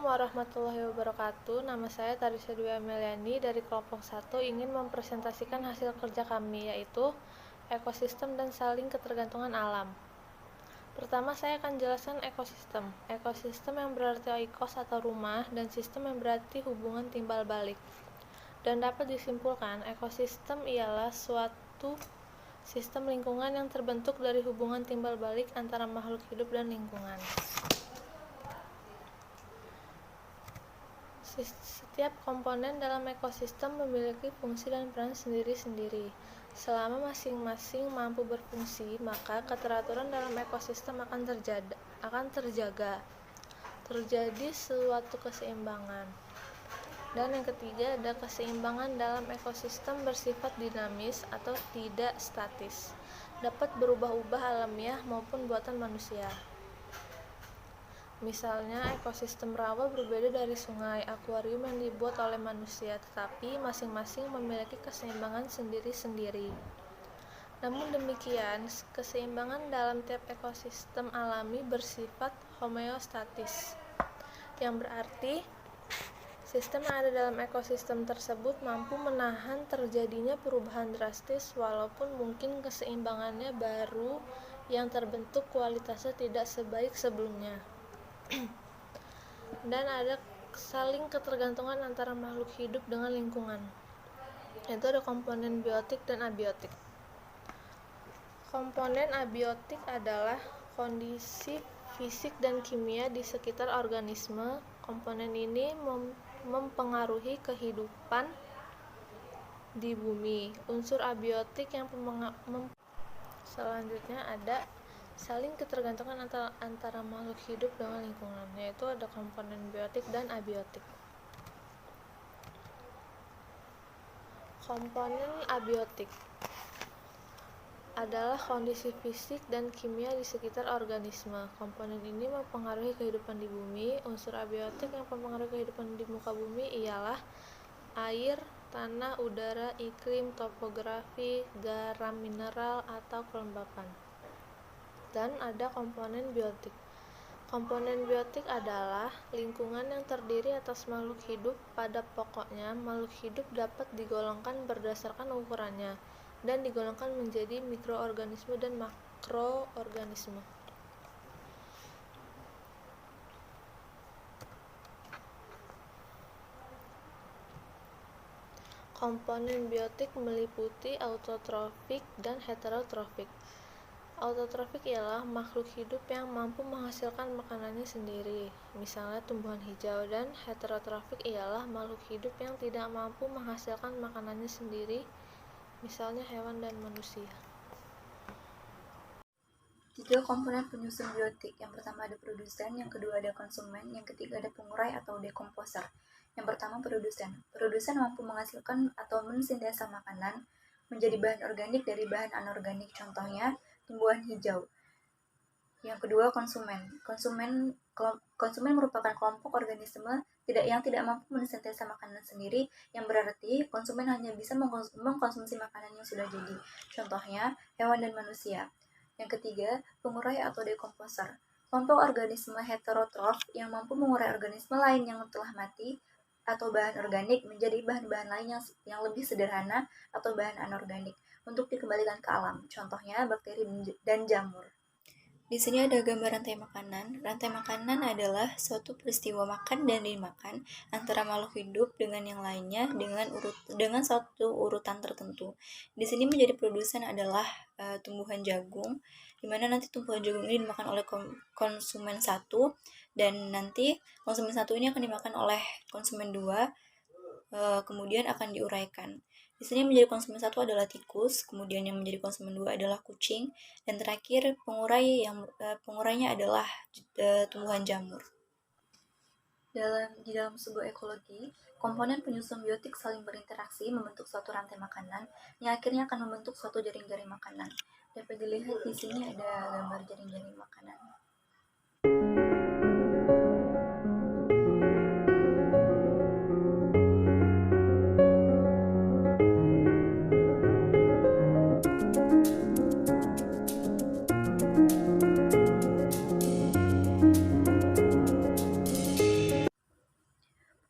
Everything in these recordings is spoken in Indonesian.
Assalamualaikum warahmatullahi wabarakatuh. Nama saya Tarisha Dwi Ameliani dari kelompok 1 ingin mempresentasikan hasil kerja kami, yaitu ekosistem dan saling ketergantungan alam. Pertama, saya akan jelaskan ekosistem. Ekosistem yang berarti oikos atau rumah, dan sistem yang berarti hubungan timbal balik. Dan dapat disimpulkan, ekosistem ialah suatu sistem lingkungan yang terbentuk dari hubungan timbal balik antara makhluk hidup dan lingkungan. Setiap komponen dalam ekosistem memiliki fungsi dan peran sendiri-sendiri. Selama masing-masing mampu berfungsi, maka keteraturan dalam ekosistem akan terjaga. Terjadi suatu keseimbangan. Dan yang ketiga, ada keseimbangan dalam ekosistem bersifat dinamis atau tidak statis, dapat berubah-ubah alamiah maupun buatan manusia. Misalnya, ekosistem rawa berbeda dari sungai, akuarium yang dibuat oleh manusia, tetapi masing-masing memiliki keseimbangan sendiri-sendiri. Namun demikian, keseimbangan dalam tiap ekosistem alami bersifat homeostatis, yang berarti sistem yang ada dalam ekosistem tersebut mampu menahan terjadinya perubahan drastis walaupun mungkin keseimbangannya baru yang terbentuk kualitasnya tidak sebaik sebelumnya. Dan ada saling ketergantungan antara makhluk hidup dengan lingkungan. Itu ada komponen biotik dan abiotik. Komponen abiotik adalah kondisi fisik dan kimia di sekitar organisme. Komponen ini mempengaruhi kehidupan di bumi. Unsur abiotik yang selanjutnya ada saling ketergantungan antara makhluk hidup dengan lingkungan, yaitu ada komponen biotik dan abiotik. Komponen abiotik adalah kondisi fisik dan kimia di sekitar organisme. Komponen ini mempengaruhi kehidupan di bumi. Unsur abiotik yang mempengaruhi kehidupan di muka bumi ialah air, tanah, udara, iklim, topografi, garam mineral, atau kelembapan. Dan ada komponen biotik. Komponen biotik adalah lingkungan yang terdiri atas makhluk hidup. Pada pokoknya, makhluk hidup dapat digolongkan berdasarkan ukurannya dan digolongkan menjadi mikroorganisme dan makroorganisme. Komponen biotik meliputi autotrofik dan heterotrofik. Autotrofik ialah makhluk hidup yang mampu menghasilkan makanannya sendiri, misalnya tumbuhan hijau, dan heterotrofik ialah makhluk hidup yang tidak mampu menghasilkan makanannya sendiri, misalnya hewan dan manusia. 3 komponen penyusun biotik. Yang pertama ada produsen, yang kedua ada konsumen, yang ketiga ada pengurai atau dekomposer. Yang pertama produsen. Produsen mampu menghasilkan atau mensintesa makanan menjadi bahan organik dari bahan anorganik, contohnya tumbuhan hijau. Yang kedua konsumen. Konsumen merupakan kelompok organisme yang tidak mampu mensintesa makanan sendiri, yang berarti konsumen hanya bisa mengkonsumsi makanan yang sudah jadi, contohnya hewan dan manusia. Yang ketiga, pengurai atau dekomposer. Kelompok organisme heterotrof yang mampu mengurai organisme lain yang telah mati atau bahan organik menjadi bahan-bahan lain yang lebih sederhana atau bahan anorganik untuk dikembalikan ke alam, contohnya bakteri dan jamur. Di sini ada gambar rantai makanan. Rantai makanan adalah suatu peristiwa makan dan dimakan antara makhluk hidup dengan yang lainnya dengan suatu urutan tertentu. Di sini menjadi produsen adalah tumbuhan jagung, di mana nanti tumbuhan jagung ini dimakan oleh konsumen 1, dan nanti konsumen 1 ini akan dimakan oleh konsumen 2, kemudian akan diuraikan. Di sini menjadi konsumen 1 adalah tikus, kemudian yang menjadi konsumen 2 adalah kucing, dan terakhir pengurainya adalah tumbuhan jamur. Di dalam sebuah ekologi, komponen penyusun biotik saling berinteraksi membentuk suatu rantai makanan yang akhirnya akan membentuk suatu jaring-jaring makanan. Dapat dilihat di sini ada gambar jaring-jaring makanan.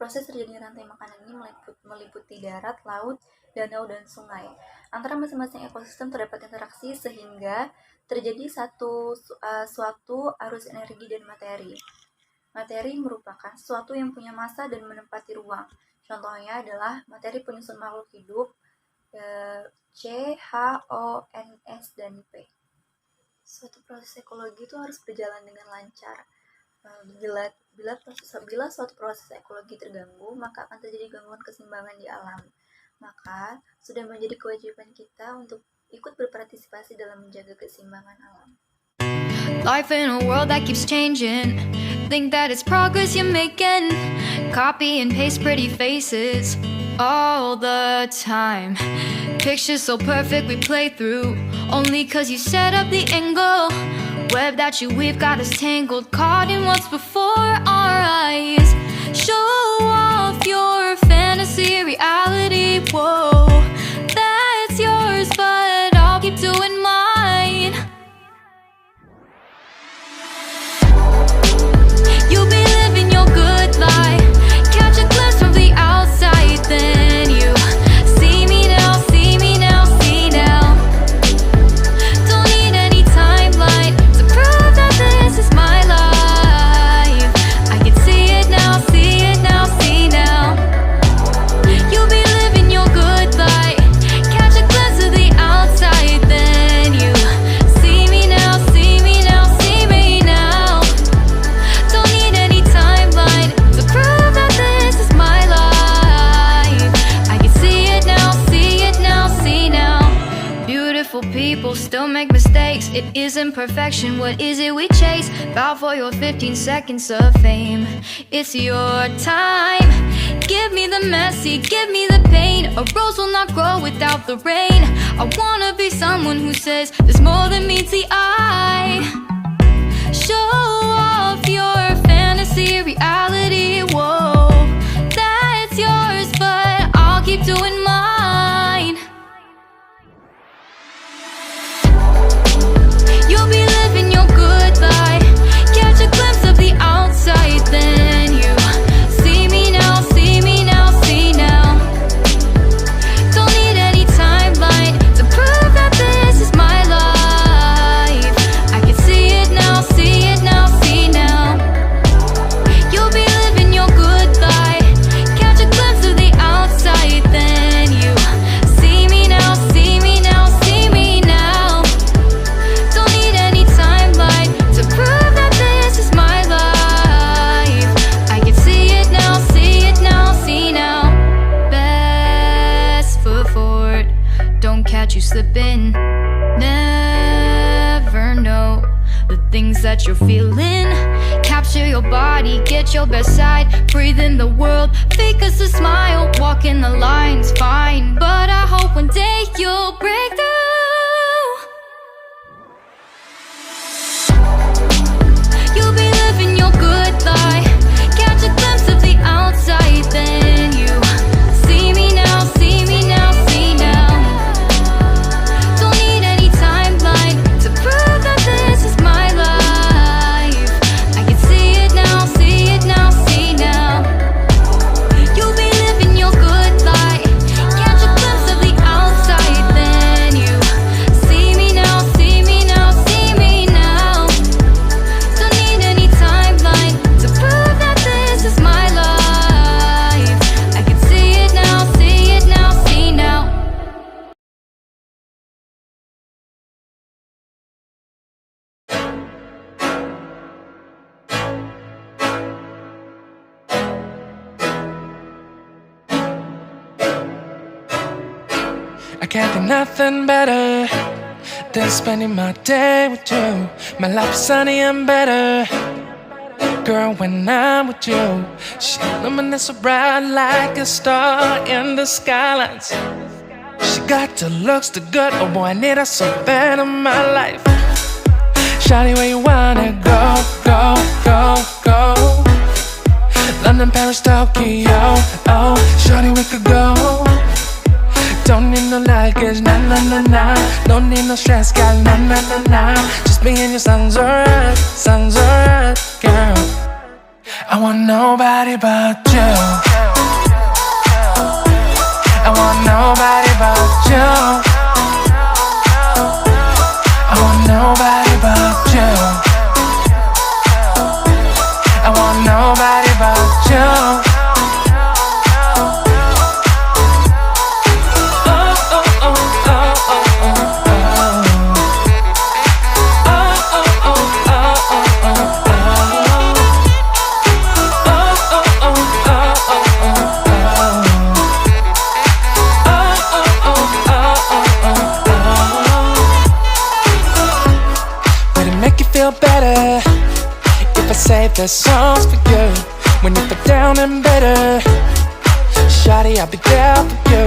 Proses terjadinya rantai makanan ini meliputi darat, laut, danau, dan sungai. Antara masing-masing ekosistem terdapat interaksi sehingga terjadi suatu arus energi dan materi. Materi merupakan sesuatu yang punya massa dan menempati ruang. Contohnya adalah materi penyusun makhluk hidup, C, H, O, N, S, dan P. Suatu proses ekologi itu harus berjalan dengan lancar. Bila suatu proses ekologi terganggu, maka akan terjadi gangguan keseimbangan di alam. Maka, sudah menjadi kewajiban kita untuk ikut berpartisipasi dalam menjaga keseimbangan alam. Life in a world that keeps changing. Think that it's progress you're making. Copy and paste pretty faces all the time. Pictures so perfect we play through. Only cause you set up the angle. Web that you weave got us tangled, caught in what's before our eyes. Show off your fantasy reality. Whoa, that's yours, but I'll keep doing mine. You'll be living your good life. Catch a glimpse from the outside, then you see me now, see me now, see now. Don't need any timeline to prove that this is my life. I can see it now, see it now, see now. You'll be living your good life. Catch a glimpse of the outside, then you see me now, see me now, see me now. Don't need any timeline to prove that this is my life. I can see it now, see it now, see now. Beautiful people still make mistakes. It isn't perfection, what is it we chase? Bow for your 15 seconds of fame. It's your time. Give me the messy, give me the pain. A rose will not grow without the rain. I wanna be someone who says there's more than meets the eye. Show off your fantasy reality. Whoa, that's yours, but I'll keep doing mine. You'll be living your good life. Catch a glimpse of the outside, then you see me now, see me now, see now. Don't need any timeline to prove that this is my life. I can see it now, see it now, see now. You'll be living your good life. Catch a glimpse of the outside, then you see me now, see me now, see me now. Don't need any timeline to prove that this is my life. I can see it now, see it now, see now. Best foot forward, don't catch you slipping. Never know the things that you're feeling. Capture your body, get your best side. Breathe in the world, fake us a smile. Walk in the lines, fine. But I hope one day you'll break through. You'll be living your good life. Catch a glimpse of the outside, then you see me now, see me now, see now. Don't need any timeline to prove that this is my life. I can see it now, see it now, see now. You'll be living your good life. Catch a glimpse of the outside, then you see me now, see me now, see me now. Don't need any timeline to prove that this is my life. I can see it now, see it now, see now. I can't think nothing better than spending my day with you. My life is sunny and better, girl, when I'm with you. She illuminates so bright like a star in the skylines. She got the looks, the good, oh boy, I need her so bad in my life. Shawty, where you wanna go, go, go, go? London, Paris, Tokyo, oh, shawty, we could go. Don't need no luggage, nah, nah, nah, nah. Don't need no stress, girl, nah, nah, nah, nah. Just me and you sounds alright, girl. I want nobody but you. want nobody but you. I want nobody but you. I want nobody but you. Feel better if I save the songs for you. When you feel down and bitter, shawty, I'll be there for you.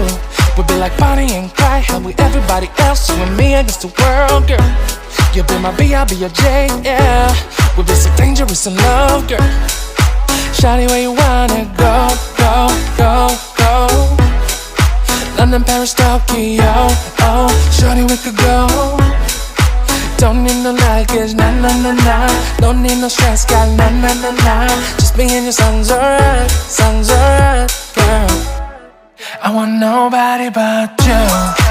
We'll be like Bonnie and Clyde, how we everybody else, you and me against the world, girl. You'll be my B, I'll be your J, yeah. We'll be so dangerous in love, girl. Shawty, where you wanna go, go, go, go? London, Paris, Tokyo, oh, shawty, we could go. Don't need no luggage, nah, nah, nah, nah. Don't need no stress, got nah, nah, nah, nah. Just me and your songs alright, girl. I want nobody but you.